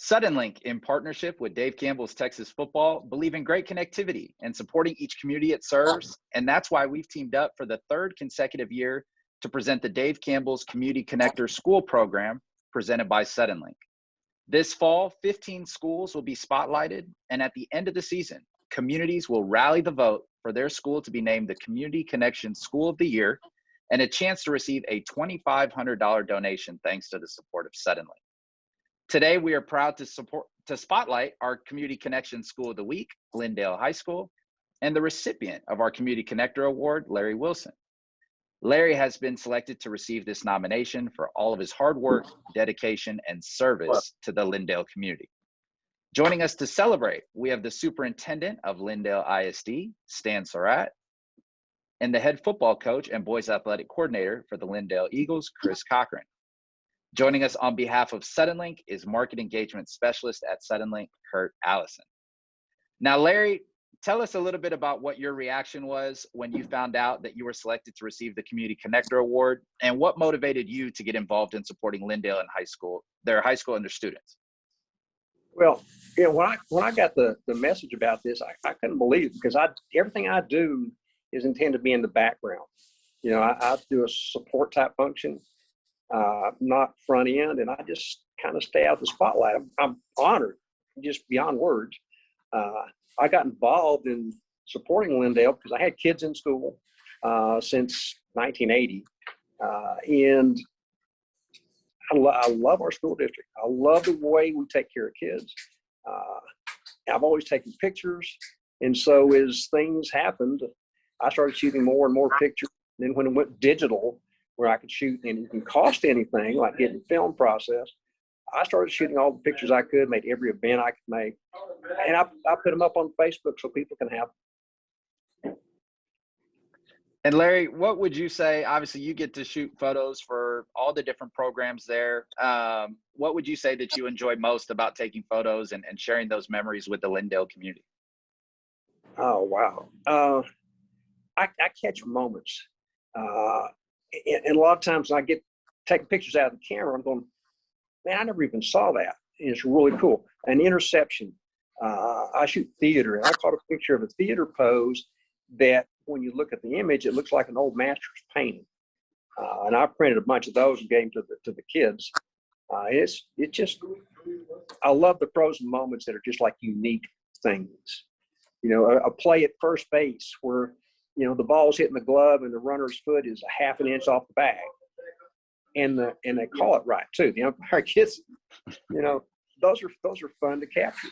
Suddenlink, in partnership with Dave Campbell's Texas Football, believe in great connectivity and supporting each community it serves. And that's why we've teamed up for the third consecutive year to present the Dave Campbell's Community Connector School Program presented by Suddenlink. This fall, 15 schools will be spotlighted, and at the end of the season, communities will rally the vote for their school to be named the Community Connection School of the Year and a chance to receive a $2,500 donation thanks to the support of Suddenlink. Today, we are proud to spotlight our Community Connection School of the Week, Lindale High School, and the recipient of our Community Connector Award, Larry Wilson. Larry has been selected to receive this nomination for all of his hard work, dedication, and service to the Lindale community. Joining us to celebrate, we have the superintendent of Lindale ISD, Stan Surratt, and the head football coach and boys athletic coordinator for the Lindale Eagles, Chris Cochran. Joining us on behalf of Suddenlink is market engagement specialist at Suddenlink, Kurt Allison. Now, Larry, tell us a little bit about what your reaction was when you found out that you were selected to receive the Community Connector Award, and what motivated you to get involved in supporting Lindale and their high school and their students. Well, when I got the message about this, I couldn't believe it, because everything I do is intended to be in the background. I do a support type function, not front end, and I just kind of stay out the spotlight. I'm honored, just beyond words. I got involved in supporting Lindale because I had kids in school since 1980, and I love our school district. I love the way we take care of kids. I've always taken pictures, and so as things happened, I started shooting more and more pictures. And then when it went digital, where I could shoot and it didn't cost anything, like getting the film process, I started shooting all the pictures I could, made every event I could make, and I put them up on Facebook so people can have them. And Larry, what would you say? Obviously, you get to shoot photos for all the different programs there. What would you say that you enjoy most about taking photos and sharing those memories with the Lindale community? Oh, wow. I catch moments. And a lot of times when I get taking pictures out of the camera, I'm going, man, I never even saw that. And it's really cool. An interception. I shoot theater, and I caught a picture of a theater pose that when you look at the image, it looks like an old master's painting. And I printed a bunch of those and gave them to the kids. I love the frozen moments that are just like unique things. A play at first base where, the ball's hitting the glove and the runner's foot is a half an inch off the bag. And they call it right too. The umpire gets, those are fun to capture.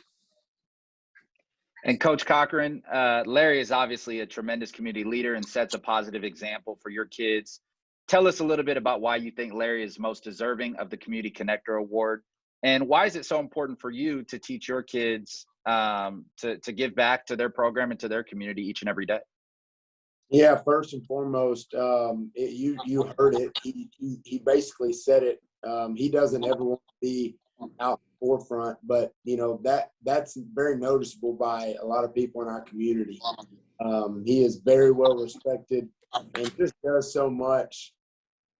And Coach Cochran, Larry is obviously a tremendous community leader and sets a positive example for your kids. Tell us a little bit about why you think Larry is most deserving of the Community Connector Award, and why is it so important for you to teach your kids to give back to their program and to their community each and every day? Yeah, first and foremost, you heard it. He basically said it. He doesn't ever want to be out in the forefront, but that's very noticeable by a lot of people in our community. He is very well respected and just does so much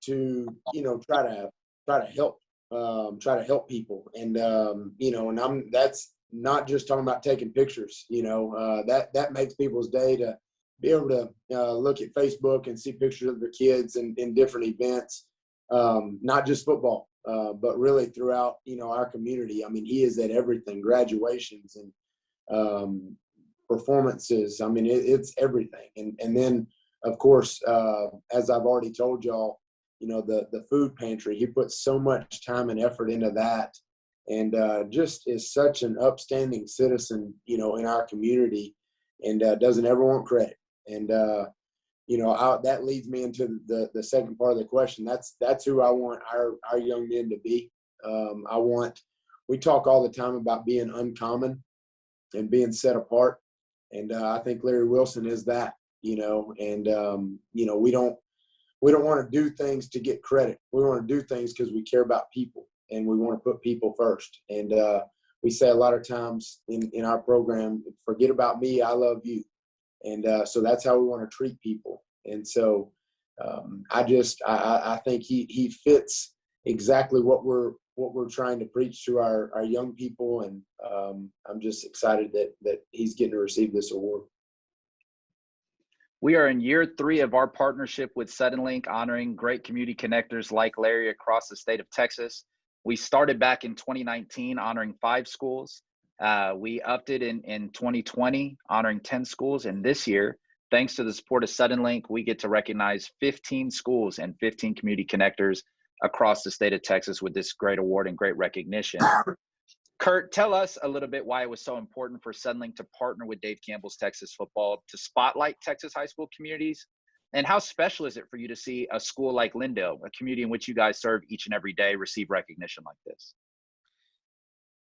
to try to help people. And and that's not just talking about taking pictures. That makes people's day to be able to look at Facebook and see pictures of their kids in different events, not just football, but really throughout, our community. I mean, he is at everything, graduations and performances. I mean, it's everything. And then, of course, as I've already told y'all, the food pantry, he puts so much time and effort into that, and just is such an upstanding citizen, in our community, and doesn't ever want credit. And, that leads me into the second part of the question. That's who I want our young men to be. We talk all the time about being uncommon and being set apart. And I think Larry Wilson is that, we don't want to do things to get credit. We want to do things because we care about people and we want to put people first. And we say a lot of times in our program, forget about me, I love you. And so that's how we want to treat people. And so I think he fits exactly what we're what we're trying to preach to our young people. And I'm just excited that he's getting to receive this award. We are in year 3 of our partnership with Suddenlink, honoring great community connectors like Larry across the state of Texas. We started back in 2019, honoring 5 schools. We upped it in 2020, honoring 10 schools. And this year, thanks to the support of Suddenlink, we get to recognize 15 schools and 15 community connectors across the state of Texas with this great award and great recognition. Kurt, tell us a little bit why it was so important for Suddenlink to partner with Dave Campbell's Texas Football to spotlight Texas high school communities. And how special is it for you to see a school like Lindale, a community in which you guys serve each and every day, receive recognition like this?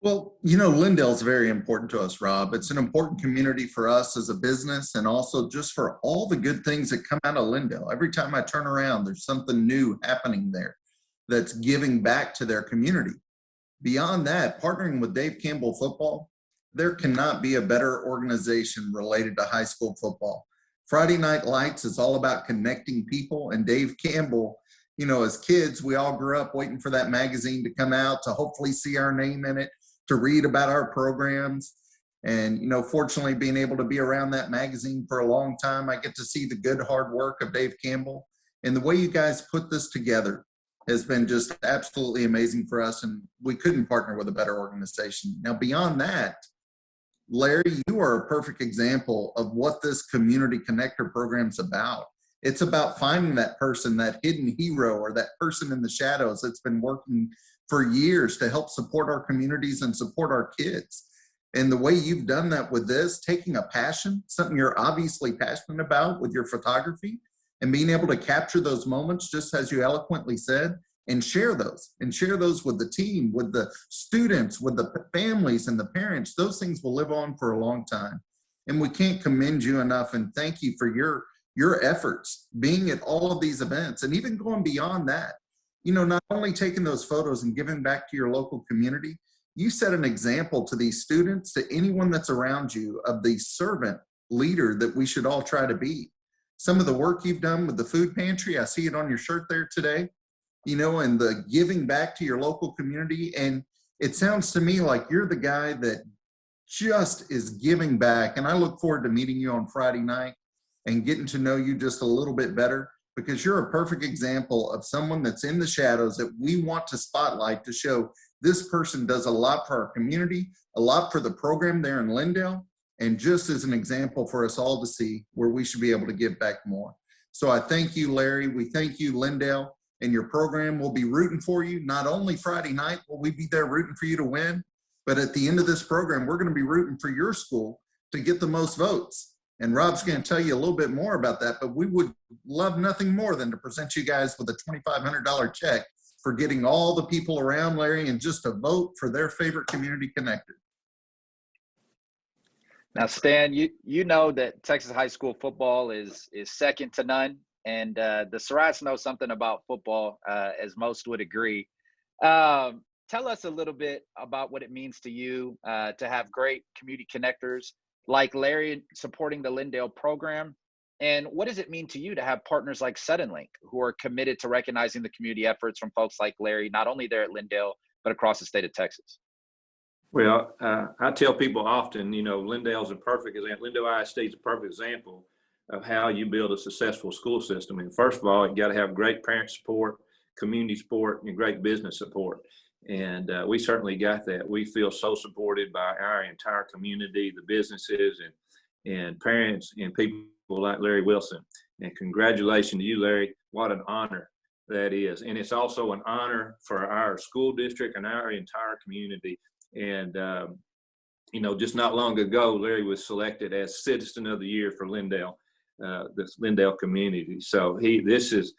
Well, you know, Lindale's very important to us, Rob. It's an important community for us as a business, and also just for all the good things that come out of Lindale. Every time I turn around, there's something new happening there that's giving back to their community. Beyond that, partnering with Dave Campbell Football, there cannot be a better organization related to high school football. Friday Night Lights is all about connecting people, and Dave Campbell, you know, as kids, we all grew up waiting for that magazine to come out to hopefully see our name in it, to read about our programs. And, you know, fortunately being able to be around that magazine for a long time, I get to see the good hard work of Dave Campbell. And the way you guys put this together has been just absolutely amazing for us, and we couldn't partner with a better organization. Now, beyond that, Larry, you are a perfect example of what this community connector program's about. It's about finding that person, that hidden hero, or that person in the shadows that's been working for years to help support our communities and support our kids. And the way you've done that with this, taking a passion, something you're obviously passionate about with your photography, and being able to capture those moments, just as you eloquently said, and share those with the team, with the students, with the families and the parents. Those things will live on for a long time. And we can't commend you enough and thank you for your efforts being at all of these events, and even going beyond that. You know, not only taking those photos and giving back to your local community, you set an example to these students, to anyone that's around you, of the servant leader that we should all try to be. Some of the work you've done with the food pantry, I see it on your shirt there today, you know, and the giving back to your local community. And it sounds to me like you're the guy that just is giving back. And I look forward to meeting you on Friday night and getting to know you just a little bit better, because you're a perfect example of someone that's in the shadows that we want to spotlight, to show this person does a lot for our community, a lot for the program there in Lindale, and just as an example for us all to see where we should be able to give back more. So I thank you, Larry. We thank you, Lindale, and your program. Will be rooting for you. Not only Friday night will we be there rooting for you to win, but at the end of this program, we're going to be rooting for your school to get the most votes. And Rob's going to tell you a little bit more about that, but we would love nothing more than to present you guys with a $2,500 check for getting all the people around Larry and just to vote for their favorite community connector. Now, Stan, you know that Texas high school football is second to none, and the Surratts know something about football, as most would agree. Tell us a little bit about what it means to you to have great community connectors like Larry supporting the Lindale program, and what does it mean to you to have partners like Suddenlink, who are committed to recognizing the community efforts from folks like Larry, not only there at Lindale, but across the state of Texas? Well, I tell people often, you know, Lindale's a perfect example. Lindale ISD is a perfect example of how you build a successful school system. And first of all, you got to have great parent support, community support, and great business support. And we certainly got that. We feel so supported by our entire community, the businesses and parents and people like Larry Wilson. And congratulations to you, Larry. What an honor that is. And it's also an honor for our school district and our entire community. And, you know, just not long ago, Larry was selected as Citizen of the Year for Lindale, the Lindale community. So this is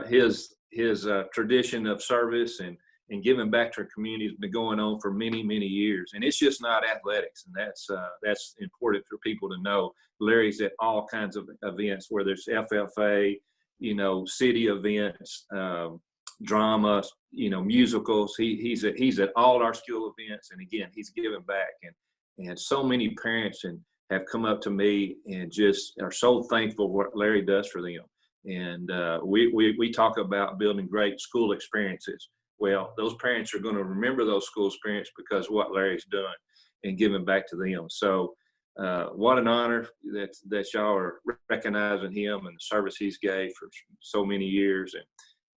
his tradition of service and giving back to our community has been going on for many, many years. And it's just not athletics. And that's important for people to know. Larry's at all kinds of events, whether it's FFA, you know, city events, drama, you know, musicals. He's at all our school events, and again, he's giving back. And so many parents have come up to me and just are so thankful for what Larry does for them. And we talk about building great school experiences. Well, those parents are going to remember those school experience because of what Larry's done and giving back to them. So what an honor that y'all are recognizing him and the service he's gave for so many years.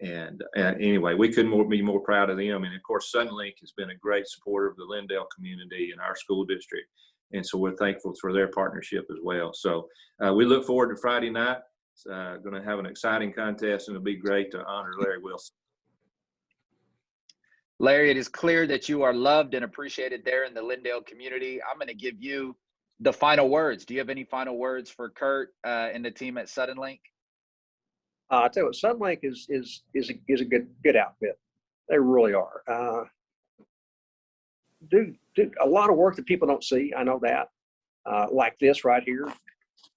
And anyway, we couldn't be more proud of them. And of course, Suddenlink has been a great supporter of the Lindale community and our school district. And so we're thankful for their partnership as well. So we look forward to Friday night. It's going to have an exciting contest, and it'll be great to honor Larry Wilson. Larry, it is clear that you are loved and appreciated there in the Lindale community. I'm going to give you the final words. Do you have any final words for Kurt and the team at Suddenlink? I tell you what, Suddenlink is a good outfit. They really are. Do a lot of work that people don't see. I know that. Like this right here,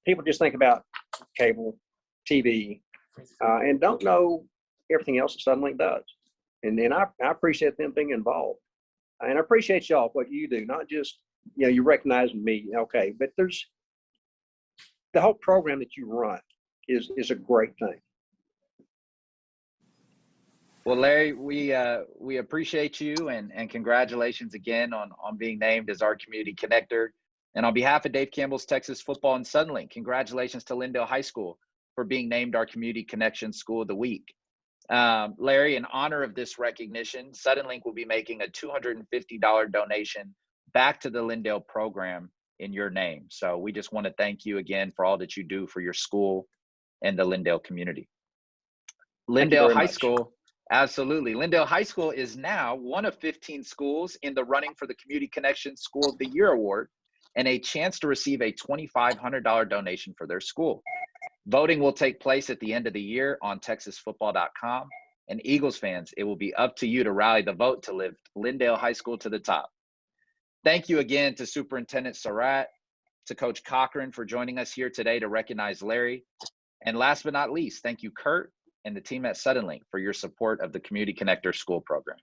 people just think about cable, TV, and don't know everything else that Suddenlink does. And I appreciate them being involved, and I appreciate y'all what you do. Not just you recognizing me, okay, but there's the whole program that you run is a great thing. Well, Larry, we appreciate you and congratulations again on being named as our community connector. And on behalf of Dave Campbell's Texas Football and Suddenlink, congratulations to Lindale High School for being named our Community Connection School of the Week. Larry, in honor of this recognition, Suddenlink will be making a $250 donation back to the Lindale program in your name. So we just want to thank you again for all that you do for your school and the Lindale community. Lindale High School, absolutely. Lindale High School is now one of 15 schools in the running for the Community Connection School of the Year Award and a chance to receive a $2,500 donation for their school. Voting will take place at the end of the year on texasfootball.com. And Eagles fans, it will be up to you to rally the vote to lift Lindale High School to the top. Thank you again to Superintendent Surratt, to Coach Cochran for joining us here today to recognize Larry. And last but not least, thank you, Kurt, and the team at Suddenlink for your support of the Community Connector School program.